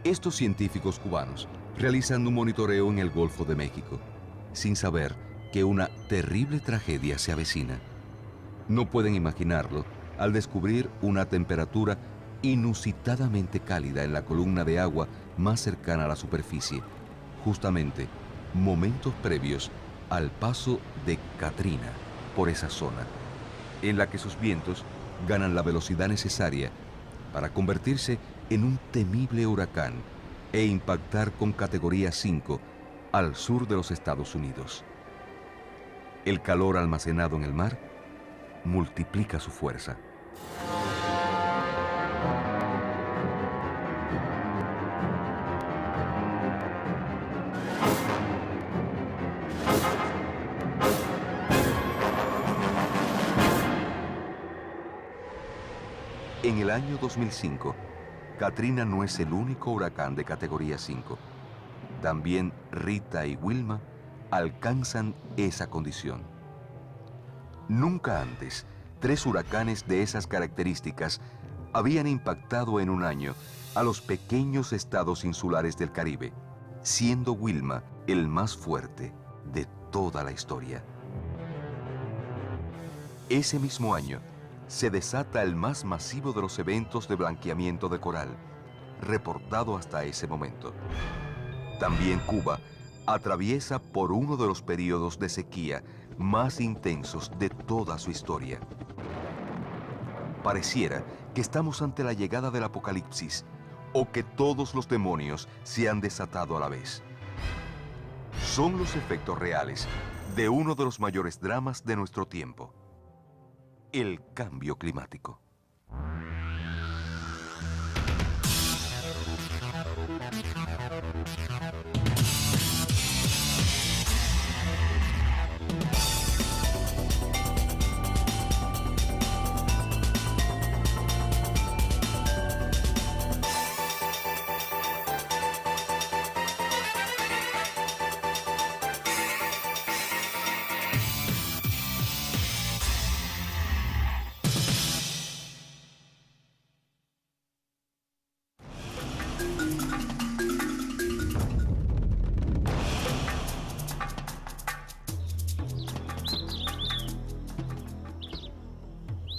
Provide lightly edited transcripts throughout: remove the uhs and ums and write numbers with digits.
Estos científicos cubanos realizan un monitoreo en el Golfo de México, sin saber que una terrible tragedia se avecina. No pueden imaginarlo al descubrir una temperatura inusitadamente cálida en la columna de agua más cercana a la superficie, justamente momentos previos al paso de Katrina por esa zona, en la que sus vientos ganan la velocidad necesaria para convertirse en un temible huracán e impactar con categoría 5 al sur de los Estados Unidos. El calor almacenado en el mar multiplica su fuerza. En el año 2005, Katrina no es el único huracán de categoría 5. También Rita y Wilma alcanzan esa condición. Nunca antes, 3 huracanes de esas características habían impactado en un año a los pequeños estados insulares del Caribe, siendo Wilma el más fuerte de toda la historia. Ese mismo año, se desata el más masivo de los eventos de blanqueamiento de coral, reportado hasta ese momento. También Cuba atraviesa por uno de los periodos de sequía más intensos de toda su historia. Pareciera que estamos ante la llegada del apocalipsis o que todos los demonios se han desatado a la vez. Son los efectos reales de uno de los mayores dramas de nuestro tiempo: el cambio climático.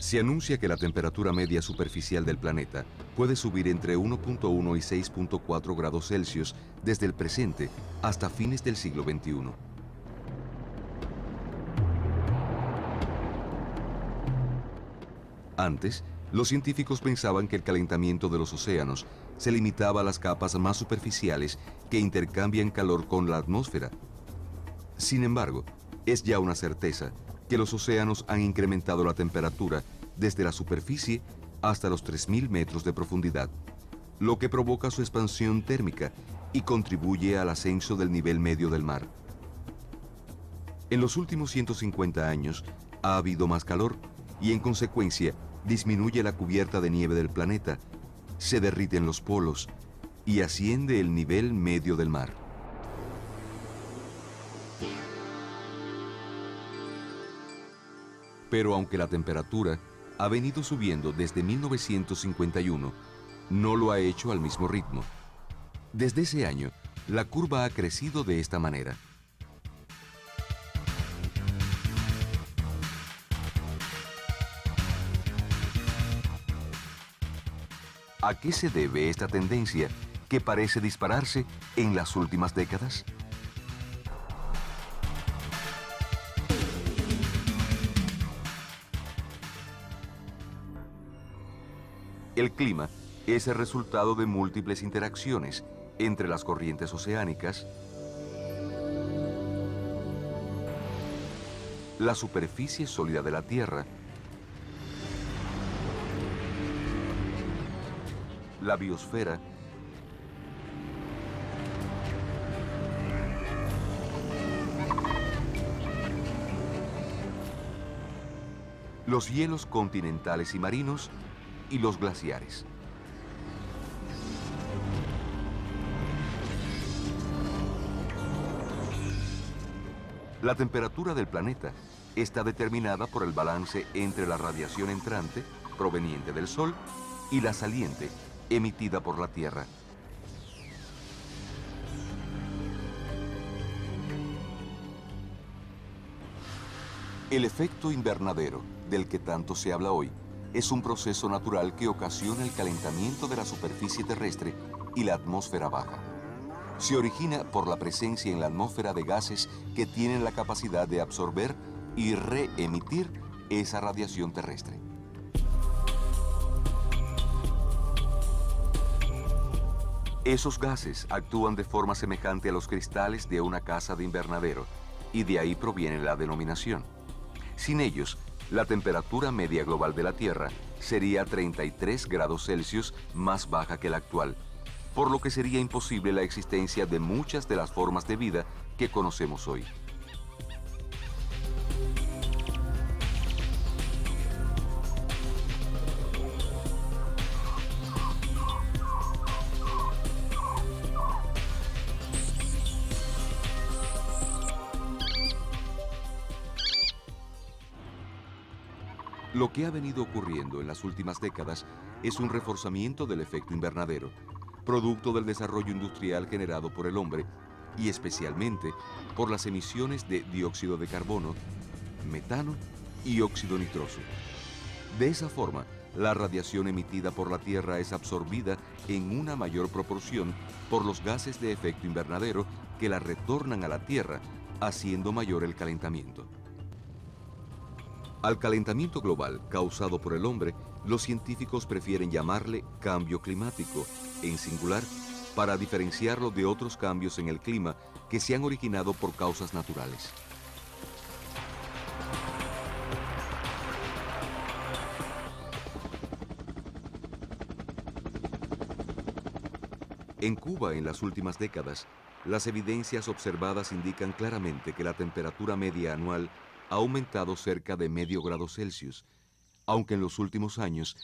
Se anuncia que la temperatura media superficial del planeta puede subir entre 1.1 y 6.4 grados Celsius desde el presente hasta fines del siglo XXI. Antes, los científicos pensaban que el calentamiento de los océanos se limitaba a las capas más superficiales que intercambian calor con la atmósfera. Sin embargo, es ya una certeza que los océanos han incrementado la temperatura desde la superficie hasta los 3.000 metros de profundidad, lo que provoca su expansión térmica y contribuye al ascenso del nivel medio del mar. En los últimos 150 años ha habido más calor y, en consecuencia, disminuye la cubierta de nieve del planeta, se derriten los polos y asciende el nivel medio del mar. Pero aunque la temperatura ha venido subiendo desde 1951, no lo ha hecho al mismo ritmo. Desde ese año, la curva ha crecido de esta manera. ¿A qué se debe esta tendencia que parece dispararse en las últimas décadas? El clima es el resultado de múltiples interacciones entre las corrientes oceánicas, la superficie sólida de la Tierra, la biosfera, los hielos continentales y marinos y los glaciares. La temperatura del planeta está determinada por el balance entre la radiación entrante, proveniente del Sol, y la saliente, emitida por la Tierra. El efecto invernadero, del que tanto se habla hoy, es un proceso natural que ocasiona el calentamiento de la superficie terrestre y la atmósfera baja. Se origina por la presencia en la atmósfera de gases que tienen la capacidad de absorber y reemitir esa radiación terrestre. Esos gases actúan de forma semejante a los cristales de una casa de invernadero, y de ahí proviene la denominación. Sin ellos, la temperatura media global de la Tierra sería 33 grados Celsius más baja que la actual, por lo que sería imposible la existencia de muchas de las formas de vida que conocemos hoy. Lo que ha venido ocurriendo en las últimas décadas es un reforzamiento del efecto invernadero, producto del desarrollo industrial generado por el hombre y especialmente por las emisiones de dióxido de carbono, metano y óxido nitroso. De esa forma, la radiación emitida por la Tierra es absorbida en una mayor proporción por los gases de efecto invernadero que la retornan a la Tierra, haciendo mayor el calentamiento. Al calentamiento global causado por el hombre, los científicos prefieren llamarle cambio climático, en singular, para diferenciarlo de otros cambios en el clima que se han originado por causas naturales. En Cuba, en las últimas décadas, las evidencias observadas indican claramente que la temperatura media anual ha aumentado cerca de medio grado Celsius, aunque en los últimos años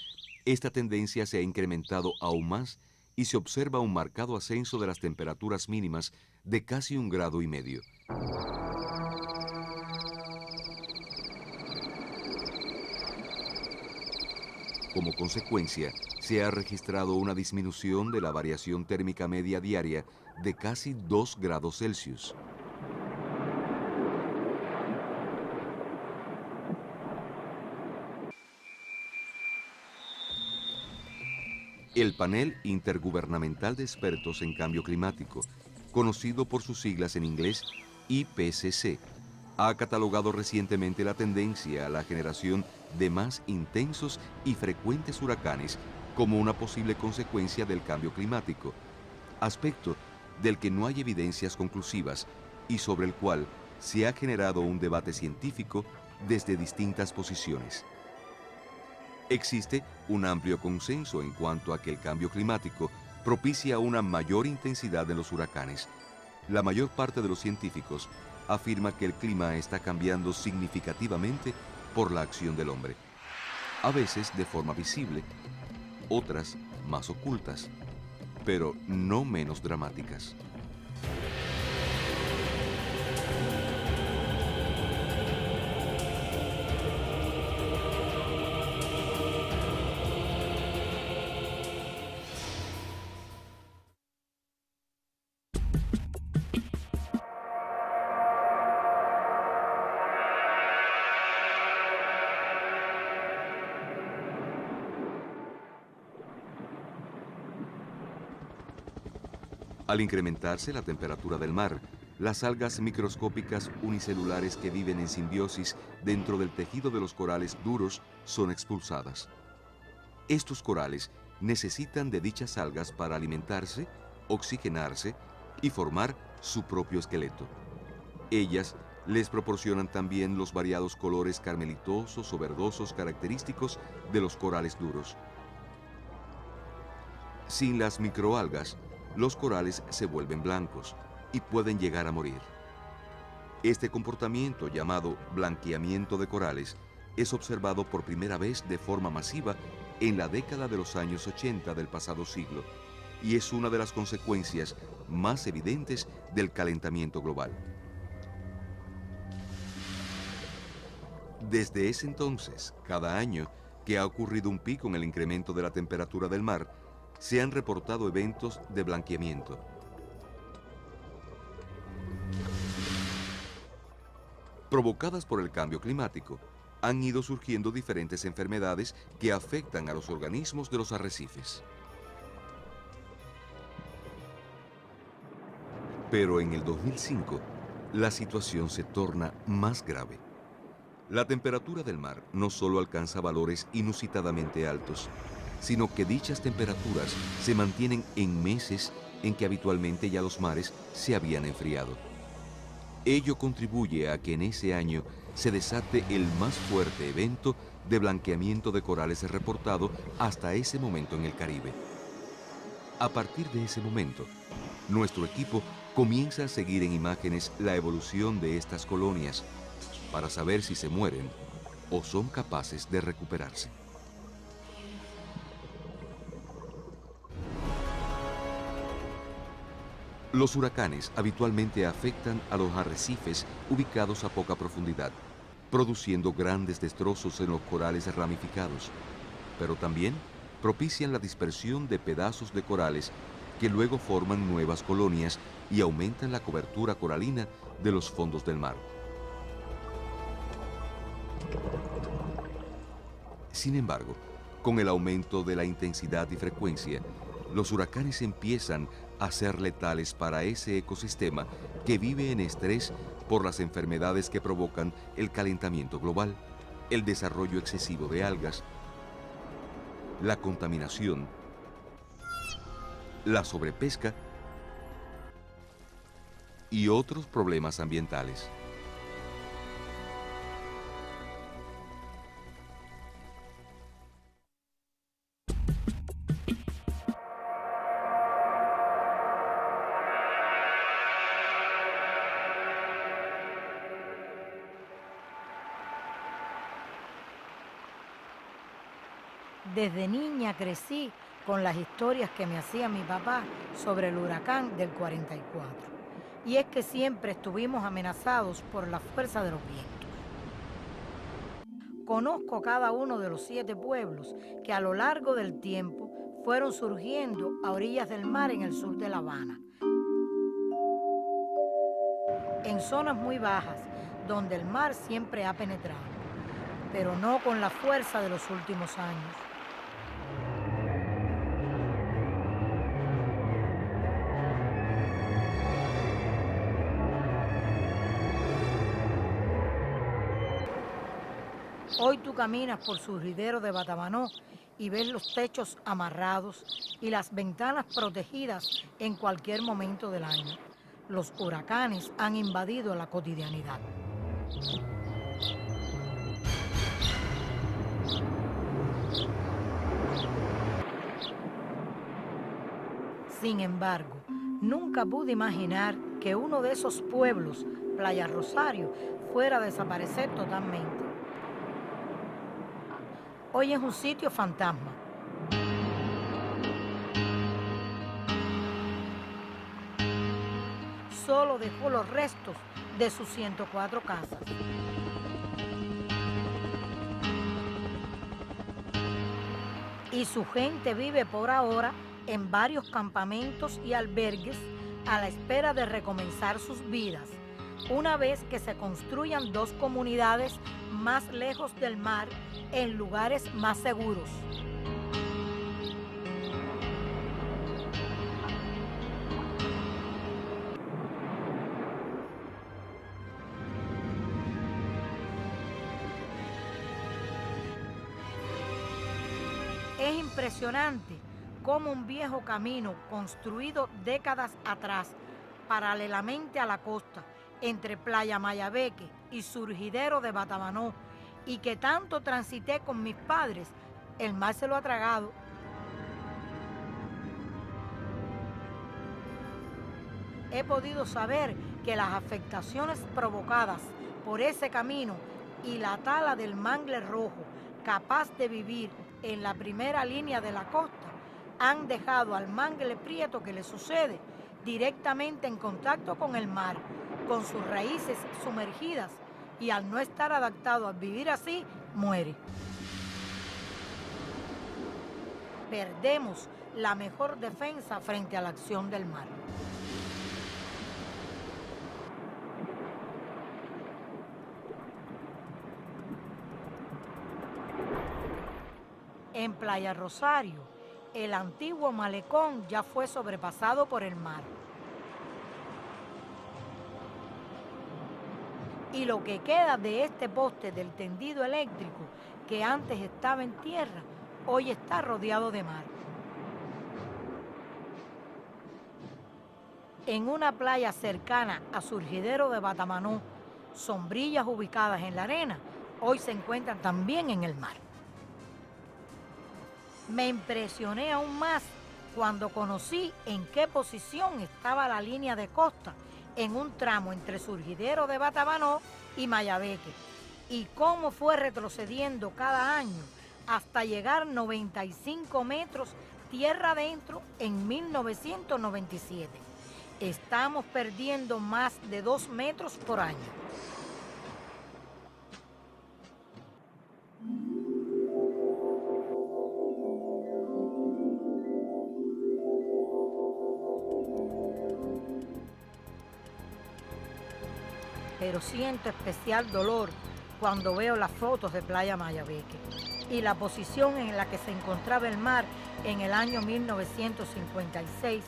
esta tendencia se ha incrementado aún más y se observa un marcado ascenso de las temperaturas mínimas de casi 1,5 grados. Como consecuencia, se ha registrado una disminución de la variación térmica media diaria de casi 2 grados Celsius. El Panel Intergubernamental de Expertos en Cambio Climático, conocido por sus siglas en inglés IPCC, ha catalogado recientemente la tendencia a la generación de más intensos y frecuentes huracanes como una posible consecuencia del cambio climático, aspecto del que no hay evidencias conclusivas y sobre el cual se ha generado un debate científico desde distintas posiciones. Existe un amplio consenso en cuanto a que el cambio climático propicia una mayor intensidad de los huracanes. La mayor parte de los científicos afirma que el clima está cambiando significativamente por la acción del hombre, a veces de forma visible, otras más ocultas, pero no menos dramáticas. Al incrementarse la temperatura del mar, las algas microscópicas unicelulares que viven en simbiosis dentro del tejido de los corales duros son expulsadas. Estos corales necesitan de dichas algas para alimentarse, oxigenarse y formar su propio esqueleto. Ellas les proporcionan también los variados colores carmelitosos o verdosos característicos de los corales duros. Sin las microalgas, los corales se vuelven blancos y pueden llegar a morir. Este comportamiento, llamado blanqueamiento de corales, es observado por primera vez de forma masiva en la década de los años 80 del pasado siglo y es una de las consecuencias más evidentes del calentamiento global. Desde ese entonces, cada año que ha ocurrido un pico en el incremento de la temperatura del mar, se han reportado eventos de blanqueamiento. Provocadas por el cambio climático, han ido surgiendo diferentes enfermedades que afectan a los organismos de los arrecifes. Pero en el 2005, la situación se torna más grave. La temperatura del mar no solo alcanza valores inusitadamente altos, sino que dichas temperaturas se mantienen en meses en que habitualmente ya los mares se habían enfriado. Ello contribuye a que en ese año se desate el más fuerte evento de blanqueamiento de corales reportado hasta ese momento en el Caribe. A partir de ese momento, nuestro equipo comienza a seguir en imágenes la evolución de estas colonias para saber si se mueren o son capaces de recuperarse. Los huracanes habitualmente afectan a los arrecifes ubicados a poca profundidad, produciendo grandes destrozos en los corales ramificados, pero también propician la dispersión de pedazos de corales que luego forman nuevas colonias y aumentan la cobertura coralina de los fondos del mar. Sin embargo, con el aumento de la intensidad y frecuencia, los huracanes empiezan a ser letales para ese ecosistema que vive en estrés por las enfermedades que provocan el calentamiento global, el desarrollo excesivo de algas, la contaminación, la sobrepesca y otros problemas ambientales. Desde niña crecí con las historias que me hacía mi papá sobre el huracán del 44. Y es que siempre estuvimos amenazados por la fuerza de los vientos. Conozco cada uno de los 7 pueblos que a lo largo del tiempo fueron surgiendo a orillas del mar en el sur de La Habana. En zonas muy bajas, donde el mar siempre ha penetrado, pero no con la fuerza de los últimos años. Hoy tú caminas por Surgidero de Batabanó y ves los techos amarrados y las ventanas protegidas en cualquier momento del año. Los huracanes han invadido la cotidianidad. Sin embargo, nunca pude imaginar que uno de esos pueblos, Playa Rosario, fuera a desaparecer totalmente. Hoy es un sitio fantasma. Solo dejó los restos de sus 104 casas. Y su gente vive por ahora en varios campamentos y albergues a la espera de recomenzar sus vidas, una vez que se construyan 2 comunidades más lejos del mar, en lugares más seguros. Es impresionante cómo un viejo camino construido décadas atrás, paralelamente a la costa, entre Playa Mayabeque y Surgidero de Batabanó, y que tanto transité con mis padres, el mar se lo ha tragado. He podido saber que las afectaciones provocadas por ese camino y la tala del mangle rojo, capaz de vivir en la primera línea de la costa, han dejado al mangle prieto que le sucede directamente en contacto con el mar, con sus raíces sumergidas, y al no estar adaptado a vivir así, muere. Perdemos la mejor defensa frente a la acción del mar. En Playa Rosario, el antiguo malecón ya fue sobrepasado por el mar. Y lo que queda de este poste del tendido eléctrico, que antes estaba en tierra, hoy está rodeado de mar. En una playa cercana a Surgidero de Batamanó, sombrillas ubicadas en la arena, hoy se encuentran también en el mar. Me impresioné aún más cuando conocí en qué posición estaba la línea de costa en un tramo entre Surgidero de Batamanó y Mayabeque, y cómo fue retrocediendo cada año hasta llegar 95 metros tierra adentro en 1997. Estamos perdiendo más de 2 metros por año. Pero siento especial dolor cuando veo las fotos de Playa Mayabeque y la posición en la que se encontraba el mar en el año 1956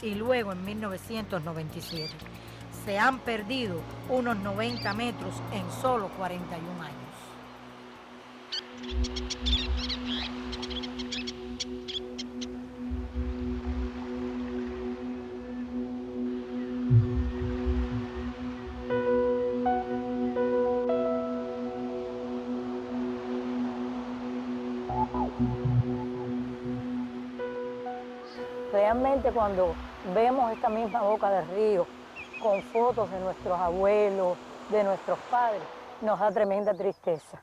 y luego en 1997. Se han perdido unos 90 metros en solo 41 años. Realmente cuando vemos esta misma boca del río con fotos de nuestros abuelos, de nuestros padres, nos da tremenda tristeza.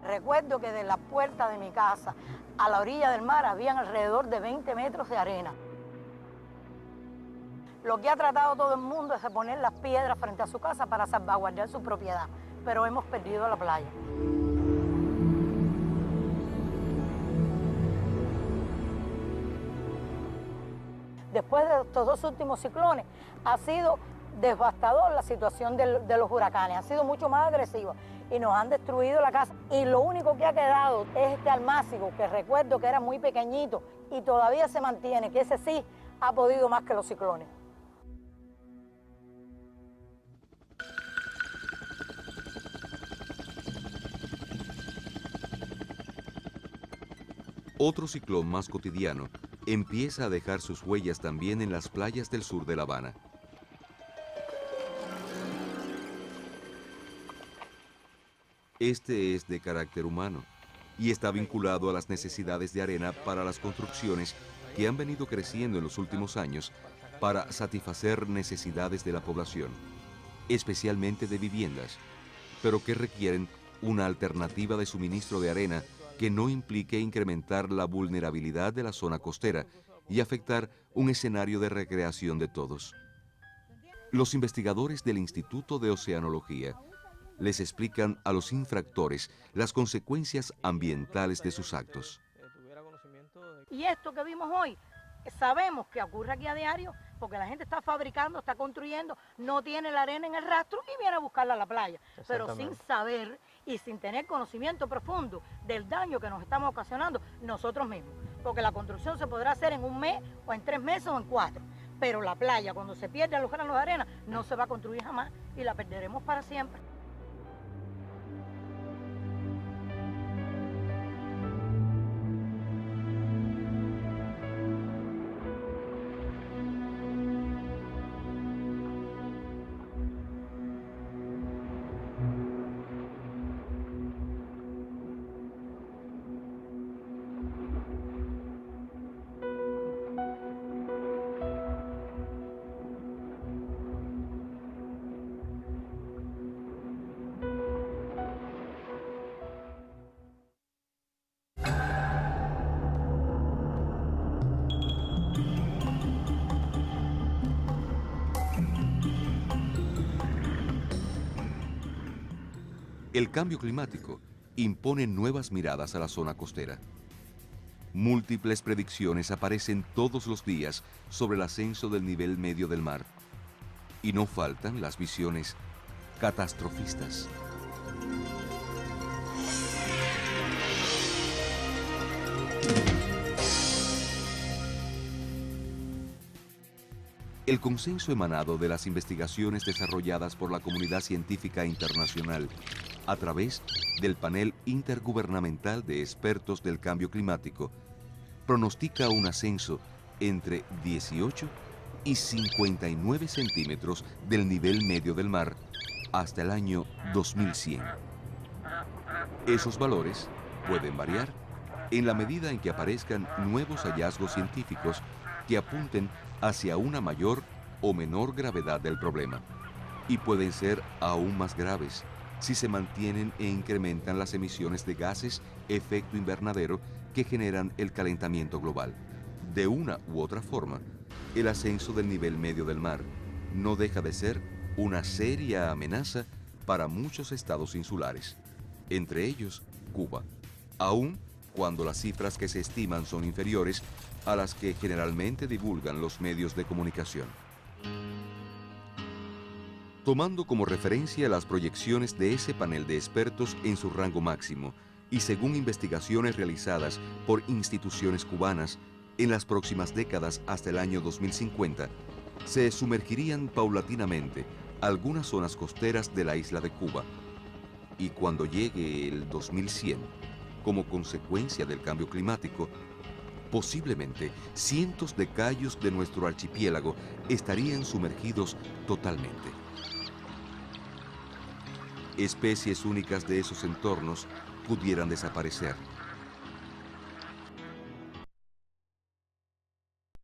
Recuerdo que de la puerta de mi casa a la orilla del mar habían alrededor de 20 metros de arena. Lo que ha tratado todo el mundo es de poner las piedras frente a su casa para salvaguardar su propiedad, pero hemos perdido la playa. Después de estos 2 últimos ciclones, ha sido devastador la situación de los huracanes, ha sido mucho más agresiva y nos han destruido la casa. Y lo único que ha quedado es este almácigo, que recuerdo que era muy pequeñito y todavía se mantiene, que ese sí ha podido más que los ciclones. Otro ciclón más cotidiano empieza a dejar sus huellas también en las playas del sur de La Habana. Este es de carácter humano y está vinculado a las necesidades de arena para las construcciones que han venido creciendo en los últimos años para satisfacer necesidades de la población, especialmente de viviendas, pero que requieren una alternativa de suministro de arena que no implique incrementar la vulnerabilidad de la zona costera y afectar un escenario de recreación de todos. Los investigadores del Instituto de Oceanología les explican a los infractores las consecuencias ambientales de sus actos. Y esto que vimos hoy, sabemos que ocurre aquí a diario porque la gente está fabricando, está construyendo, no tiene la arena en el rastro y viene a buscarla a la playa, pero sin saber y sin tener conocimiento profundo del daño que nos estamos ocasionando nosotros mismos, porque la construcción se podrá hacer en 1 mes o en 3 meses o en 4, pero la playa, cuando se pierden los granos de arena, no se va a construir jamás y la perderemos para siempre. El cambio climático impone nuevas miradas a la zona costera. múltiples predicciones aparecen todos los días sobre el ascenso del nivel medio del mar. Y no faltan las visiones catastrofistas. El consenso emanado de las investigaciones desarrolladas por la comunidad científica internacional a través del panel intergubernamental de expertos del cambio climático pronostica un ascenso entre 18 y 59 centímetros del nivel medio del mar hasta el año 2100. Esos valores pueden variar en la medida en que aparezcan nuevos hallazgos científicos que apunten hacia una mayor o menor gravedad del problema, y pueden ser aún más graves si se mantienen e incrementan las emisiones de gases efecto invernadero que generan el calentamiento global. De una u otra forma, el ascenso del nivel medio del mar no deja de ser una seria amenaza para muchos estados insulares, entre ellos Cuba, aun cuando las cifras que se estiman son inferiores a las que generalmente divulgan los medios de comunicación. Tomando como referencia las proyecciones de ese panel de expertos en su rango máximo y según investigaciones realizadas por instituciones cubanas, en las próximas décadas hasta el año 2050, se sumergirían paulatinamente algunas zonas costeras de la isla de Cuba. Y cuando llegue el 2100, como consecuencia del cambio climático, posiblemente cientos de cayos de nuestro archipiélago estarían sumergidos totalmente. Especies únicas de esos entornos pudieran desaparecer.